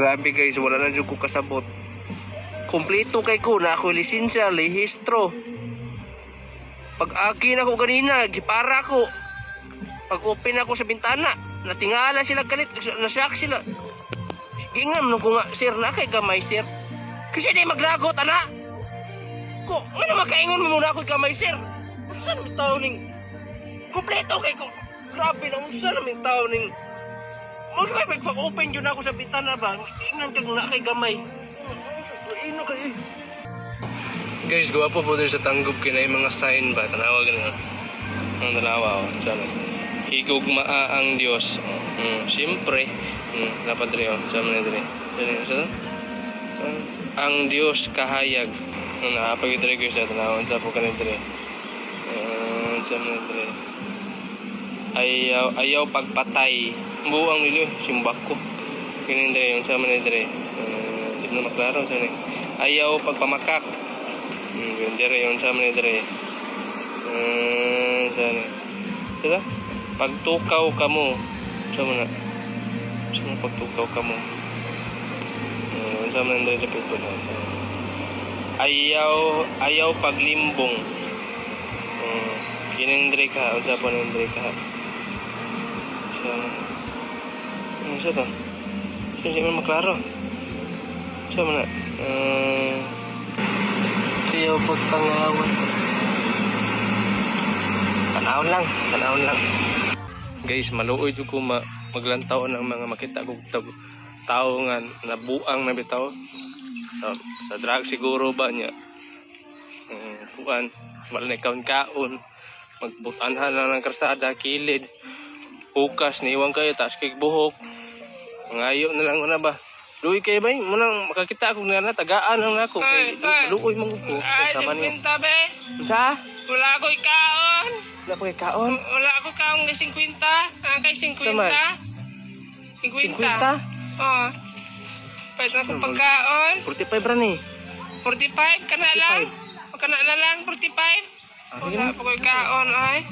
Grabe guys, wala na dyan ko kasabot. Kompleto kay ko na ako lisensya, lehistro. Pag akin ako ganina, gipara ko. Pag open ako sa bintana, natingala sila galit, nasyak sila. Gingam nung ko nga, sir, na kay gamay, sir. Kasi di maglagot, ana. Ko, nga na makaingon mo muna ako gamay, sir. Usan namin tao ning... Kompleto kay ko. Grabe na, usan namin tao ning... Pag-open yun ako sa bintana ba, ingnan kang na kay gamay. Ino kayo. Guys, gawa po po sa tanggop kinay mga sign ba? Tanawa ganun. Ang tanawa o. Sana. Higugmaa ang Diyos. Siyempre. Dapat rin o. Sama na rin. Ang Diyos kahayag. Nakapagit rin guys. Tanawa. Sa po ka na rin. Sama na rin. Ayaw pagpatay. Buang nilo. Simbak ko. Kinindre yung sama na rin. Hindi na maklaro. Ayaw pagpamakak. Dere yung sama ni Dere. Sana. Sila? Pagtukaw kamo. Sama na. Sama pagtukaw kamo. Sama ni Dere sa pito na. Ayaw paglimbong. Kinindre ka. Unsa pa nindre ka. Sana. Ano to? Hindi man maklaro. Sama na. Ayaw pagpangawat. Tanawon lang. Guys, maluoy jud ko maglantaw ng mga makita kog tao nga nabuang na bitaw. Sa drug siguro ba niya. Kuan, wala na kaon-kaon. Magbutanhan lang ng karsada, kilid. Hukas, niiwan kayo, taas kay buhok. Ngayo na lang na ba? Luoy kayo ba? Munang makakita ako nga tagaan lang ako. Luoy mong ko. Ay, 50 be. Sa? Wala ko ikaon. Wala ko ikaon? Wala ko kaon kay 50. Kay 50. Saman? 50? 50? Oo. Pwede na akong pagkaon. 45 ra ni. 45? Kana lang? Kana na lang, 45? Wala ko ikaon, ay.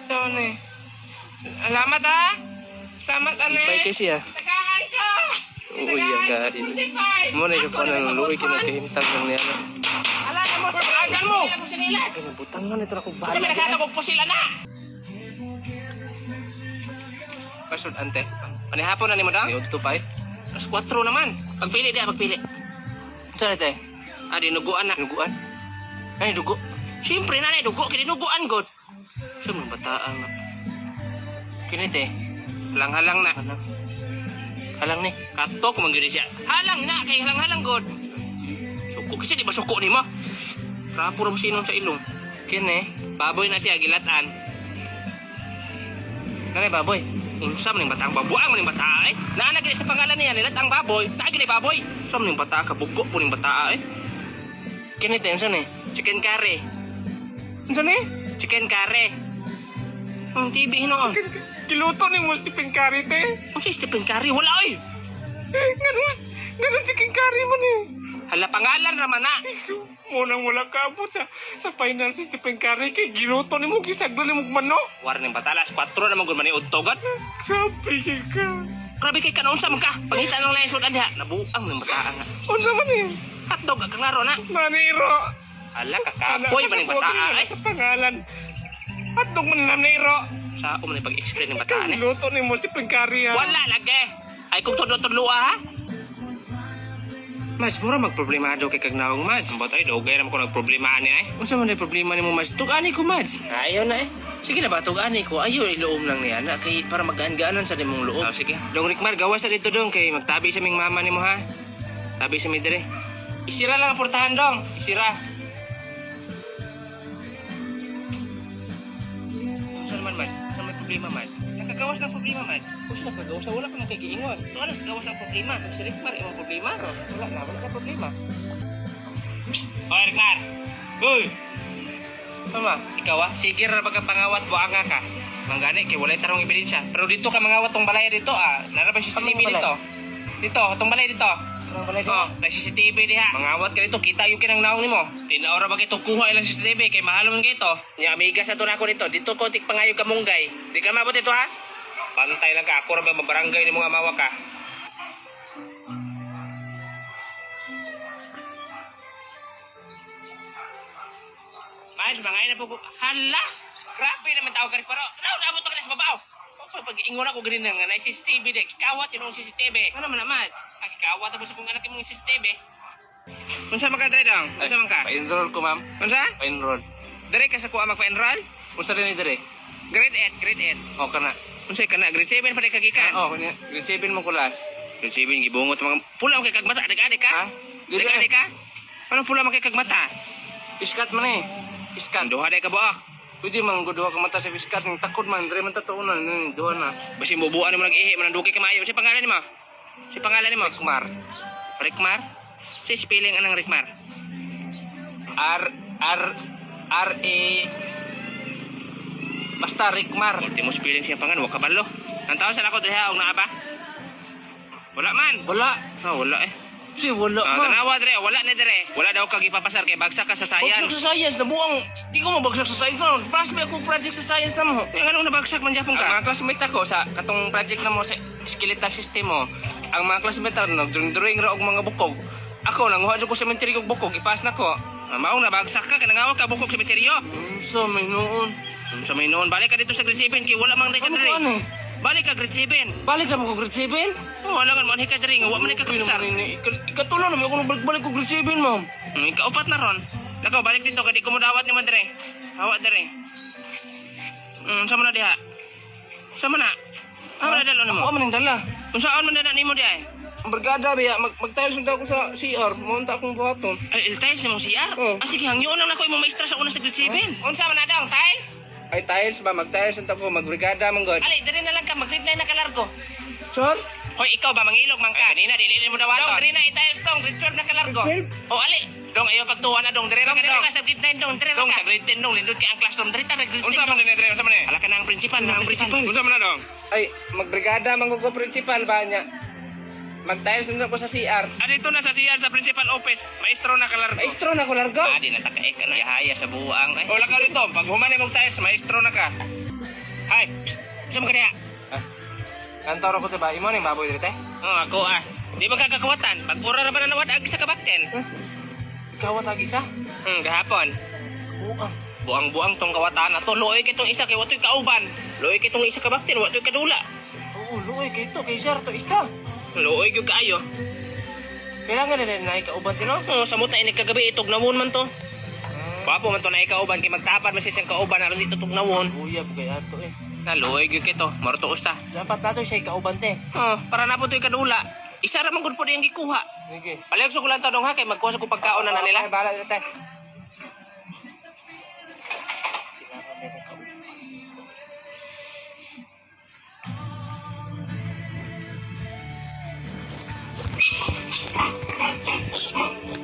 So, ni. Salamat ha. Salamat, ane. Bye kay siya. Tagaan ko. Uy, aga. Mo na ko nang luoy kinakahimtang ng niya. Ala na mo sa agan mo. Butangan ito ako Kasi may nakakabog po sila na. Pasod ante. Panihapon na ni mo daw? Ni udto pa eh. Alas 4 naman. Pagpili dia, pagpili. Saan ite? Dinuguan na. Duguan? Ay, dugo. Siyempre na dugo, kininuguan god. Saan mga bataan nga? Kinite. Halang-halang na. Halang ni. Katok man gyud siya. Halang na kay halang-halang god. Suko kasi di ba suko nimo? Rapo ra mo sinon sa ilong. Kini. Baboy na siya gilatan. Kani baboy. Unsa man ning batang babuang man ning bata eh. Naa gid sa pangalan niya nilatang baboy. Naa gid baboy. Unsa man ning bata ka bugo po ning bata eh. Kinite unsa ni? Chicken curry. Unsa ni? Chicken curry. Ang TV hinoon. Kiluto ni mo Stephen Curry te. Unsa Stephen Curry? Wala oy. Ganun chicken curry man eh. Hala pangalan raman na. Munang wala ka abot sa final si Stephen Curry kay giluto ni mo kisagdo ni mo manok. War ning bata alas 4 na man gud man udtogat. Grabe kay ka. Grabe kay kanon sa man ka. Pangita nang lain sud diha. Nabuang ning bata nga. Unsa man eh? Hotdog ka klaro na. Maniro. Hala kakapoy man ning bata ay. Sa pangalan. Hotdog man Maniro. Sa man pag-explain ning bata ni. Giluto ni mo Stephen Curry ha. Wala lagi. Ay kung tudlo-tudlo ha. Mas mura magproblemado kay kagnawang Mads. But ay dogay ra ko nagproblema ani ay. Unsa man ay problema nimo Mads? Tug-ani ko Mads. Ayaw na eh. Sige na ba tug-ani ko. Ayaw iluom lang niya na kay para magaan-gaanan sa dimong loob. Oh, sige. Dong Rickmar gawas sa dito dong kay magtabi sa ming mama nimo ha. Tabi sa mi dire. Isira lang ang portahan dong. Isira. Unsa naman Mads? Unsa may problema Mads? Nakagawas ng problema Mads. Unsa nakagawas? Wala pa nakigiingon. Ano sa gawas ang problema? Si Rickmar imong problema? Wala ka problema. Psst! Oy Rickmar! Uy! Mama, ikaw sige ra pagkapangawat buanga ka. Manggani kay walay tarong ebidensya. Pero dito ka mangawat tong balay dito Nara ba CCTV dito? Dito, tong balay dito. Na CCTV diha. Mangawat ka dito, kita yung kinang nimo. Tinaora ba kito kuha ilang CCTV kay mahal man kito. Nya amiga sa tunako dito. Dito ko tik pangayo ka munggay. Di ka mabot dito ha. Pantay lang ka ako ra ba mabarangay nimo nga mawa ka. times mga ina po ko. Hala. Grabe naman tao ka rin pero. Naabot pa ka na sa babaw. Pag ingon ako ganun nga na CCTV de. Kikawat yun ang CCTV. Ano man naman? Kikawat tapos akong anak yung CCTV. Unsa man ka dre dong? Unsa man ka? Pa-enroll ko, ma'am. Unsa? Pa-enroll. Dire ka sa kuha magpa-enroll? Unsa rin ni dire? Grade 8. O, kana. Unsa ka na? Grade 7 pa rin kagikan? O, kanya. Grade 7 mo kulas. Grade 7 gibungot mga pula kay kagmata. Adik-adik ka? Ha? Dili Adik-adik ka? Anong pula man kay kagmata? Piskat man eh. Piskat. Duha day ka buak. Pwede man guduha ka mata sa piskat. Ng takod man. Dire man tatuunan. Duha na. Basi bubuan mo nag-ihi, mananduki ka maayo. Si pangalan ni mo? Si pangalan ni mo? Rikmar. Rikmar? Si spelling anang Rikmar? R-A... Basta Rikmar. Ultimo spelling siya pangan, wag kabalo. Ang tao sa ako diha og naa ba? Wala man. Wala. Wala eh. Si wala man. Tanawa dire, wala na dire. Wala daw kag ipapasar kay bagsak ka sa Bagsak science. sa science. Nabuang. Di ko mabagsak sa science na. Pass me ako project sa science na mo. Yang anong nabagsak man gyapon Ang ka? mga classmate ako sa katong project na mo sa skeletal system mo. Ang mga classmate ako nagdrawing ra og mga bukog. Ako nanguha ko sa cemetery og bukog. Ipas na ko. Maong nabagsak ka kanangawag ka bukog sa meteryo. So may noon. Sa may noon balik ka dito sa grade 7 kay wala mang day ka Ano dire. ko ano eh? Balik ka grade 7. Balik na mo ko grade 7? Wala nga man ka dire nga wa man ka kapsar. Ikatulo na mo ako nang balik ko grade 7, ma'am. Ikaupat na ron. Lakaw balik dito kadi ko mo dawat ni mo dire. Hawa dire. Sama na diha. Sama na. Ama na dalo nimo. Ako man ang dala. Unsaon man na nimo diha? Ang brigada biya magtayo sunda ko sa CR. Monta akong buhaton. Ay, tiles mo CR? Oh. Ah, sige, hangyoon lang ako imong maestra sa una sa grade 7. Unsa man na daw, tiles? Ay tiles ba magtiles sunda ko magbrigada man god. Ali, diri na lang ka, mag-grade 9 na ka largo. Sir? Hoy, ikaw ba, mangilog man ka? Kanina, dili mo dawaton. Diri na, i-tiles tong, grade 12 na ka largo. Grade O, ali, dong, ayaw pagtuwa na dong. Diri na ka, dong. Sa grade 9 dong, diri na ka. Dong, sa grade 10 dong, lindot ka ang classroom. Diri ta, grade 10 Unsa man dong. din dire? Unsa man ni? Ala ka na ang principal, na ang principal. Unsa man na dong? Ay magbrigada man ko principal ba niya. Magtiles sunda ko sa CR. Dito na sa CR sa principal office. Maestro na ka largo. Maestro na ko largo. Di na takae ka na. Yahaya sa buang. Ay, O lakaw dito, pag humani mong tiles, maestro na ka. Hay, sa mga kaya. Kantor ko diba? Imo ning baboy dito. Oh, ako ah. Di ba kakakawatan? Pag-ura na ba na nawad agi sa kabakten? Ikaw at isa. Gahapon. Buang. Buang-buang tong kawatan na to. Luoy kitong isa kay watoy kauban. Luoy kitong isa kabakten, watoy kadula. Oo, luoy kay to kay sir to isa. Luoy gyud kaayo. Kailangan na na ikauban tino. Oh, sa muta ini kagabi itog nawon man to. Wapo man to na ikauban kay magtapad man siya kauban aron dito tog nawon. Uyab kay ato eh. Na luoy gyud kito, marto usa. Dapat nato siya ikauban te. Oh, para na po toy kadula. Isa ra man gud po diyang gikuha. Sige. Palayog sa kulang dong ha kay magkuha sa ko pagkaon na nila. Ay, bala dito.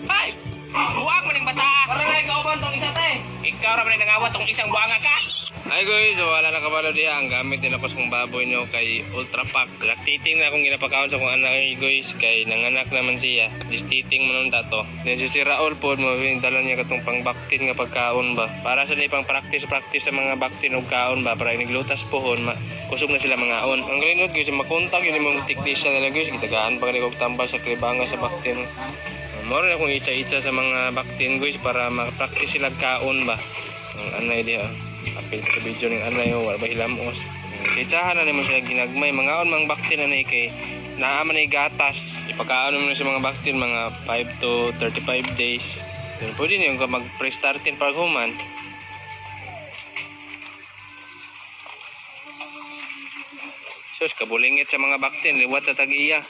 Ay! Buang maning bata! Para na ikauban tong isa te! Ikaw ra man nangawat tong isang buanga ka! Ay guys, wala na kabalo diha ang gamit nila pas kong baboy nyo kay Ultra Pack. Laktiting na akong ginapakaon sa kong anak ni guys kay nanganak naman siya. Distiting mo nung dato. Then si Raul po mo dala niya katong pang baktin nga pagkaon ba. Para sa pang practice sa mga baktin og kaon ba para niglutas pohon kusog na sila mga on. Ang galinod guys makontak yun yung technician nila guys gitagaan pa kanila og tambal sa klibanga sa baktin. Moro na akong itsa-itsa sa mga baktin guys para maka-practice sila kaon ba. Ang anay diha. Apil sa video ng anay o wala ba hilamos. Itsahan na naman sila ginagmay. Mga on mga baktin na kay naaman ay gatas. Ipakaon mo na sa mga baktin mga 5 to 35 days. Then pwede niyo mag-pre-startin para human. Sus, kabulingit sa mga baktin. Liwat sa tag-iya.